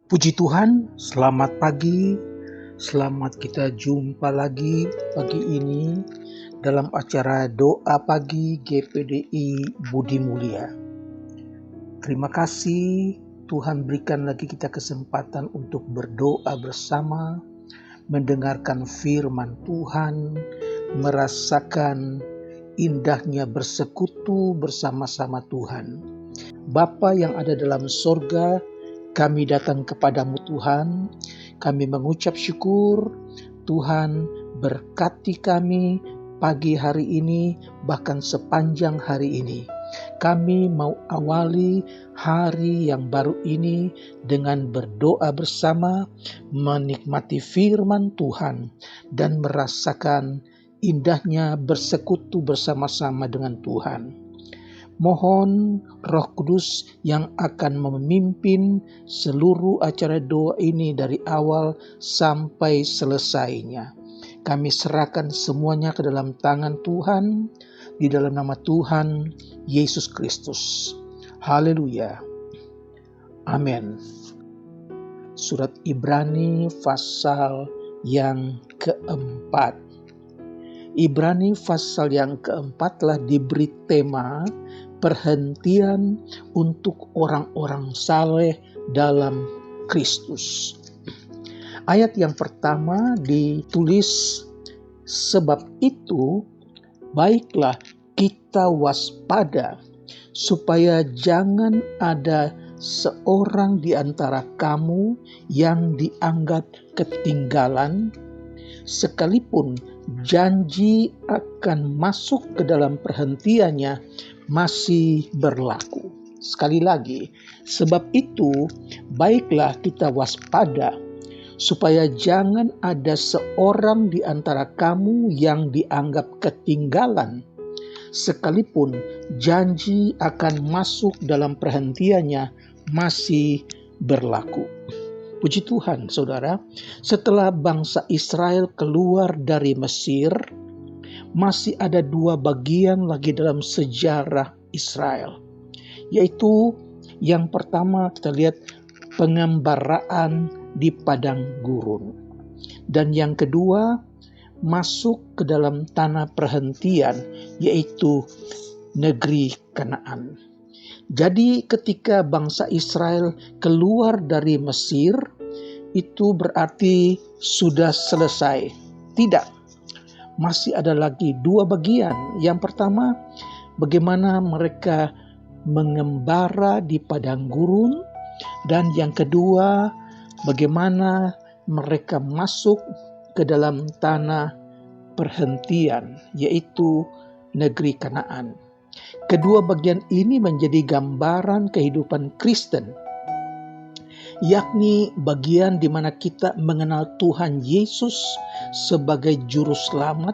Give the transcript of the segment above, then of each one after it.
Puji Tuhan, selamat pagi, selamat kita jumpa lagi pagi ini dalam acara doa pagi GPDI Budi Mulia. Terima kasih Tuhan berikan lagi kita kesempatan untuk berdoa bersama, mendengarkan firman Tuhan, merasakan indahnya bersekutu bersama-sama Tuhan. Bapa yang ada dalam sorga, kami datang kepadamu Tuhan, kami mengucap syukur, Tuhan berkati kami pagi hari ini, bahkan sepanjang hari ini. Kami mau awali hari yang baru ini dengan berdoa bersama, menikmati firman Tuhan, dan merasakan indahnya bersekutu bersama-sama dengan Tuhan. Mohon Roh Kudus yang akan memimpin seluruh acara doa ini dari awal sampai selesainya. Kami serahkan semuanya ke dalam tangan Tuhan, di dalam nama Tuhan Yesus Kristus. Haleluya. Amin. Surat Ibrani pasal yang keempat. Ibrani pasal yang keempat telah diberi tema perhentian untuk orang-orang saleh dalam Kristus. Ayat yang pertama ditulis, sebab itu baiklah kita waspada supaya jangan ada seorang di antara kamu yang dianggap ketinggalan, sekalipun janji akan masuk ke dalam perhentiannya masih berlaku. Sekali lagi, sebab itu baiklah kita waspada supaya jangan ada seorang di antara kamu yang dianggap ketinggalan, sekalipun janji akan masuk dalam perhentiannya masih berlaku. Puji Tuhan, saudara, setelah bangsa Israel keluar dari Mesir, masih ada dua bagian lagi dalam sejarah Israel. Yaitu yang pertama kita lihat pengembaraan di padang gurun. Dan yang kedua masuk ke dalam tanah perhentian, yaitu negeri Kanaan. Jadi ketika bangsa Israel keluar dari Mesir, itu berarti sudah selesai. Tidak, masih ada lagi dua bagian. Yang pertama, bagaimana mereka mengembara di padang gurun. Dan yang kedua, bagaimana mereka masuk ke dalam tanah perhentian, yaitu negeri Kanaan. Kedua bagian ini menjadi gambaran kehidupan Kristen, yakni bagian di mana kita mengenal Tuhan Yesus sebagai juru selamat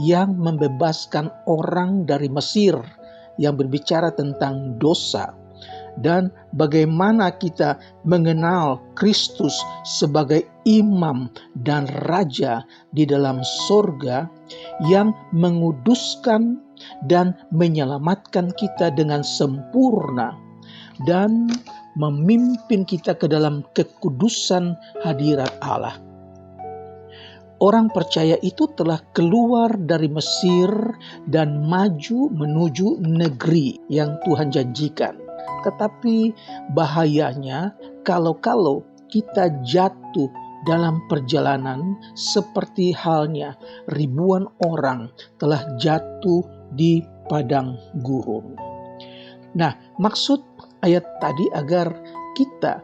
yang membebaskan orang dari Mesir, yang berbicara tentang dosa, dan bagaimana kita mengenal Kristus sebagai imam dan raja di dalam sorga yang menguduskan dan menyelamatkan kita dengan sempurna dan memimpin kita ke dalam kekudusan hadirat Allah. Orang percaya itu telah keluar dari Mesir dan maju menuju negeri yang Tuhan janjikan. Tetapi bahayanya kalau kita jatuh dalam perjalanan seperti halnya ribuan orang telah jatuh di padang gurun. Nah, maksud ayat tadi agar kita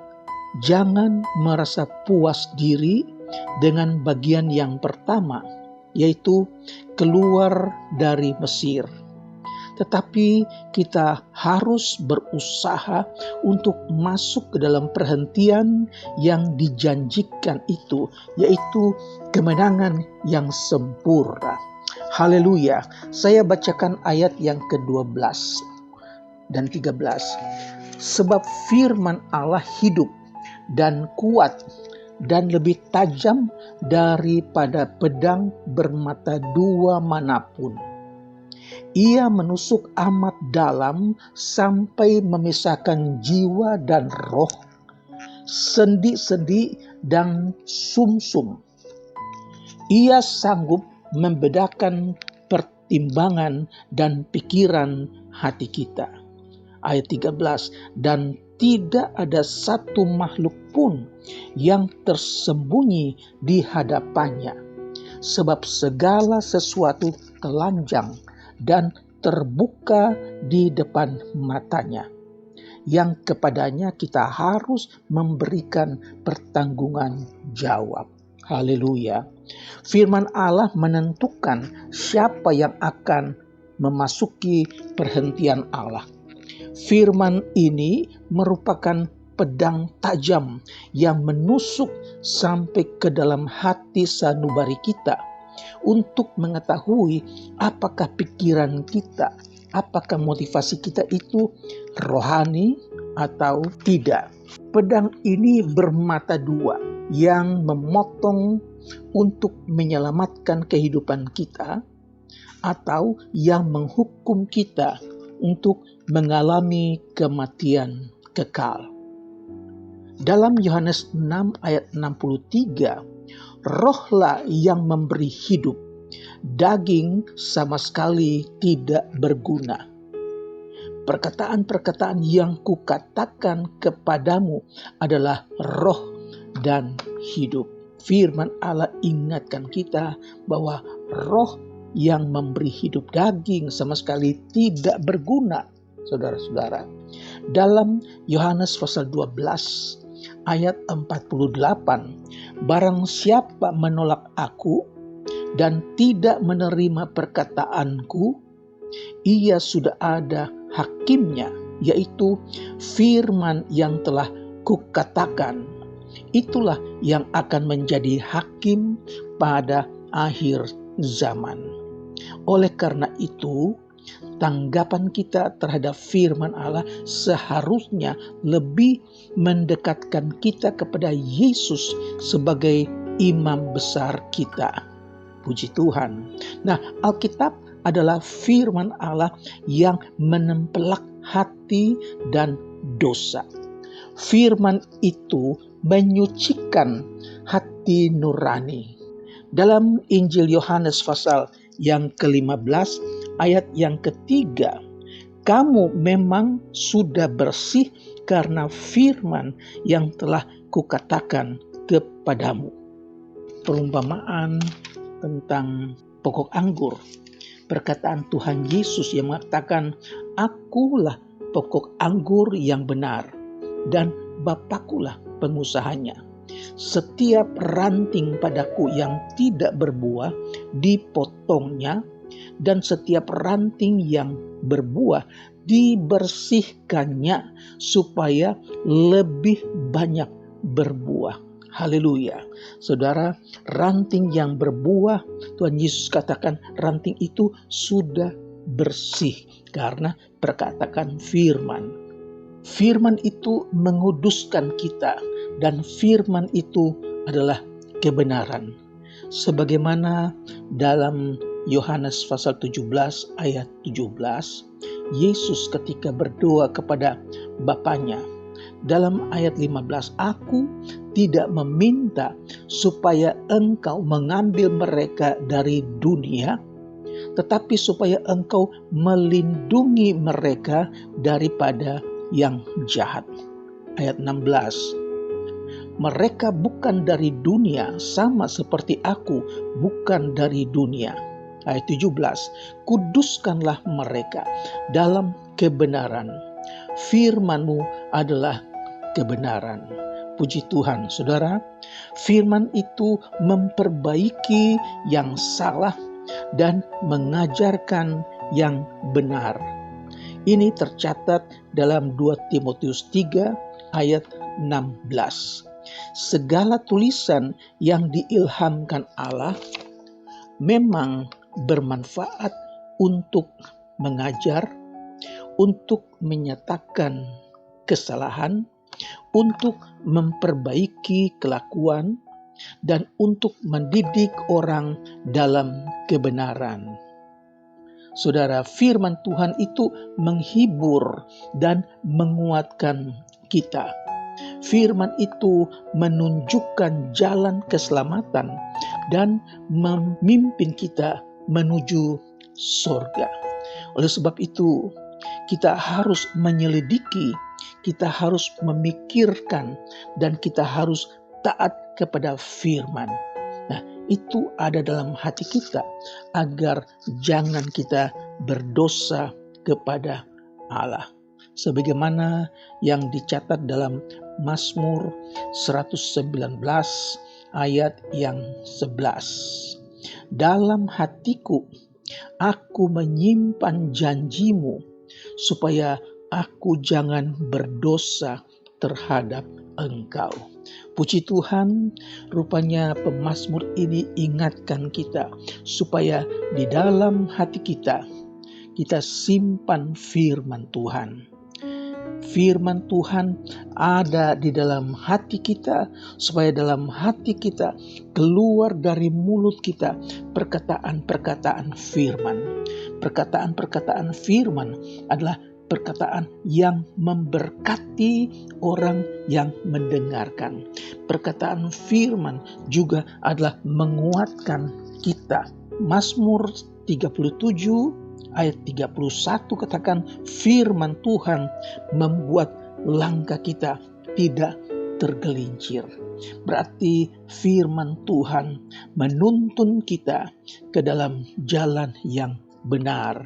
jangan merasa puas diri dengan bagian yang pertama, yaitu keluar dari Mesir. Tetapi kita harus berusaha untuk masuk ke dalam perhentian yang dijanjikan itu, yaitu kemenangan yang sempurna. Haleluya. Saya bacakan ayat yang ke-12 dan 13. Sebab firman Allah hidup dan kuat dan lebih tajam daripada pedang bermata dua manapun. Ia menusuk amat dalam sampai memisahkan jiwa dan roh, sendi-sendi dan sumsum. Ia sanggup membedakan pertimbangan dan pikiran hati kita. Ayat 13, dan tidak ada satu makhluk pun yang tersembunyi di hadapannya, sebab segala sesuatu telanjang dan terbuka di depan matanya, yang kepadanya kita harus memberikan pertanggungan jawab. Haleluya. Firman Allah menentukan siapa yang akan memasuki perhentian Allah. Firman ini merupakan pedang tajam yang menusuk sampai ke dalam hati sanubari kita untuk mengetahui apakah pikiran kita, apakah motivasi kita itu rohani atau tidak. Pedang ini bermata dua yang memotong untuk menyelamatkan kehidupan kita atau yang menghukum kita untuk mengalami kematian kekal. Dalam Yohanes 6 ayat 63, rohlah yang memberi hidup, daging sama sekali tidak berguna. Perkataan-perkataan yang kukatakan kepadamu adalah roh dan hidup. Firman Allah ingatkan kita bahwa roh yang memberi hidup, daging sama sekali tidak berguna. Saudara-saudara, dalam Yohanes pasal 12 ayat 48, barang siapa menolak aku dan tidak menerima perkataanku, ia sudah ada hakimnya, yaitu firman yang telah kukatakan. Itulah yang akan menjadi hakim pada akhir zaman. Oleh karena itu, tanggapan kita terhadap firman Allah seharusnya lebih mendekatkan kita kepada Yesus sebagai imam besar kita. Puji Tuhan. Nah, Alkitab adalah firman Allah yang menempelak hati dan dosa. Firman itu menyucikan hati nurani. Dalam Injil Yohanes pasal yang ke-15 ayat yang ketiga, kamu memang sudah bersih karena firman yang telah kukatakan kepadamu. Perumpamaan tentang pokok anggur. Perkataan Tuhan Yesus yang mengatakan, akulah pokok anggur yang benar dan Bapakulah pengusahanya. Setiap ranting padaku yang tidak berbuah dipotongnya, dan setiap ranting yang berbuah dibersihkannya supaya lebih banyak berbuah. Haleluya. Saudara, ranting yang berbuah, Tuhan Yesus katakan ranting itu sudah bersih karena perkataan firman. Firman itu menguduskan kita dan firman itu adalah kebenaran. Sebagaimana dalam Yohanes pasal 17 ayat 17, Yesus ketika berdoa kepada Bapanya, dalam ayat 15, aku tidak meminta supaya engkau mengambil mereka dari dunia, tetapi supaya engkau melindungi mereka daripada yang jahat. Ayat 16, mereka bukan dari dunia, sama seperti aku bukan dari dunia. Ayat 17, kuduskanlah mereka dalam kebenaran. Firman-Mu adalah kebenaran. Puji Tuhan, saudara. Firman itu memperbaiki yang salah dan mengajarkan yang benar. Ini tercatat dalam 2 Timotius 3 ayat 16. Segala tulisan yang diilhamkan Allah memang bermanfaat untuk mengajar, untuk menyatakan kesalahan, untuk memperbaiki kelakuan, dan untuk mendidik orang dalam kebenaran. Saudara, firman Tuhan itu menghibur dan menguatkan kita. Firman itu menunjukkan jalan keselamatan dan memimpin kita menuju surga. Oleh sebab itu, kita harus menyelidiki, kita harus memikirkan, dan kita harus taat kepada firman. Nah, itu ada dalam hati kita agar jangan kita berdosa kepada Allah. Sebagaimana yang dicatat dalam Mazmur 119 ayat yang 11. Dalam hatiku aku menyimpan janjimu supaya aku jangan berdosa terhadap Engkau. Puji Tuhan, rupanya pemazmur ini ingatkan kita supaya di dalam hati kita simpan firman Tuhan. Firman Tuhan ada di dalam hati kita, supaya dalam hati kita keluar dari mulut kita perkataan-perkataan firman. Perkataan-perkataan firman adalah perkataan yang memberkati orang yang mendengarkan. Perkataan firman juga adalah menguatkan kita. Mazmur 37 ayat 31 katakan, firman Tuhan membuat langkah kita tidak tergelincir. Berarti firman Tuhan menuntun kita ke dalam jalan yang benar.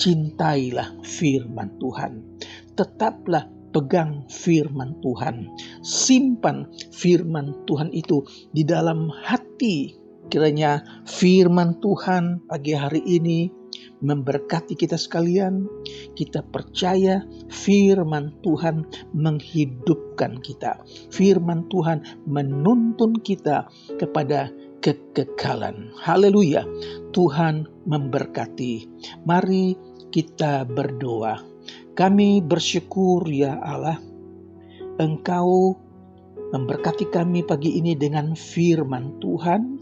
Cintailah firman Tuhan. Tetaplah pegang firman Tuhan. Simpan firman Tuhan itu di dalam hati. Kiranya firman Tuhan pagi hari ini memberkati kita sekalian. Kita percaya firman Tuhan menghidupkan kita. Firman Tuhan menuntun kita kepada kekekalan. Haleluya. Tuhan memberkati. Mari kita berdoa. Kami bersyukur ya Allah, Engkau memberkati kami pagi ini dengan firman Tuhan,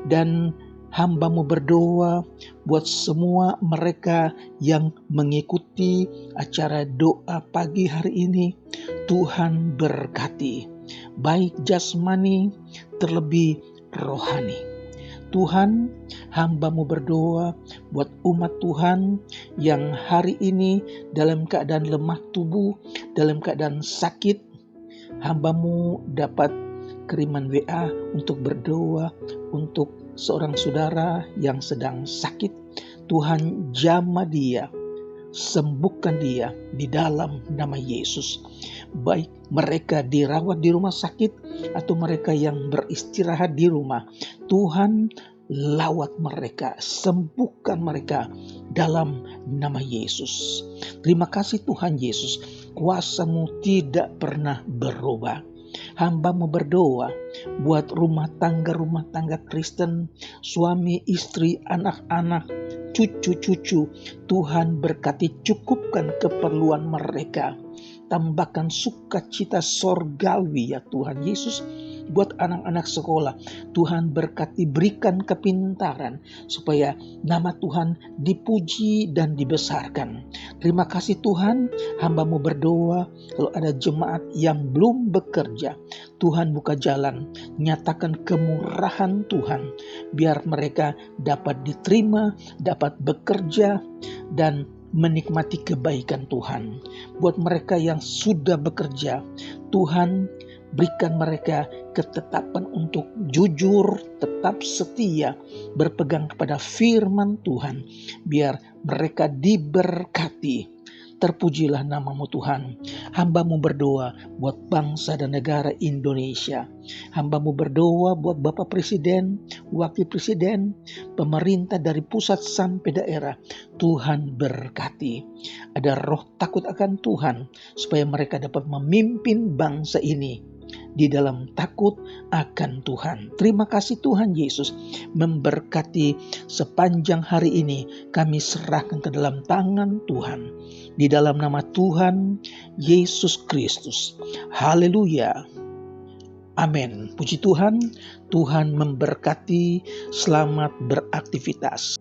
dan hamba-Mu berdoa buat semua mereka yang mengikuti acara doa pagi hari ini. Tuhan berkati, baik jasmani terlebih rohani. Tuhan, hamba-Mu berdoa buat umat Tuhan yang hari ini dalam keadaan lemah tubuh, dalam keadaan sakit. Hamba-Mu dapat kiriman WA untuk berdoa untuk seorang saudara yang sedang sakit. Tuhan jamah dia, sembuhkan dia di dalam nama Yesus. Baik mereka dirawat di rumah sakit atau mereka yang beristirahat di rumah, Tuhan lawat mereka, sembuhkan mereka dalam nama Yesus. Terima kasih Tuhan Yesus, kuasa-Mu tidak pernah berubah. Hamba-Mu berdoa buat rumah tangga Kristen, suami, istri, anak-anak, cucu-cucu. Tuhan berkati, cukupkan keperluan mereka. Tambahkan sukacita sorgawi ya Tuhan Yesus. Buat anak-anak sekolah, Tuhan berkati, berikan kepintaran supaya nama Tuhan dipuji dan dibesarkan. Terima kasih Tuhan, hamba-Mu berdoa kalau ada jemaat yang belum bekerja, Tuhan buka jalan, nyatakan kemurahan Tuhan, biar mereka dapat diterima, dapat bekerja, dan menikmati kebaikan Tuhan. Buat mereka yang sudah bekerja, Tuhan berikan mereka ketetapan untuk jujur, tetap setia, berpegang kepada firman Tuhan, biar mereka diberkati. Terpujilah nama-Mu Tuhan. Hamba-Mu berdoa buat bangsa dan negara Indonesia. Hamba-Mu berdoa buat Bapak Presiden, Wakil Presiden, pemerintah dari pusat sampai daerah. Tuhan berkati. Ada roh takut akan Tuhan, supaya mereka dapat memimpin bangsa ini di dalam takut akan Tuhan. Terima kasih Tuhan Yesus, memberkati sepanjang hari ini. Kami serahkan ke dalam tangan Tuhan, di dalam nama Tuhan Yesus Kristus. Haleluya. Amin. Puji Tuhan. Tuhan memberkati. Selamat beraktivitas.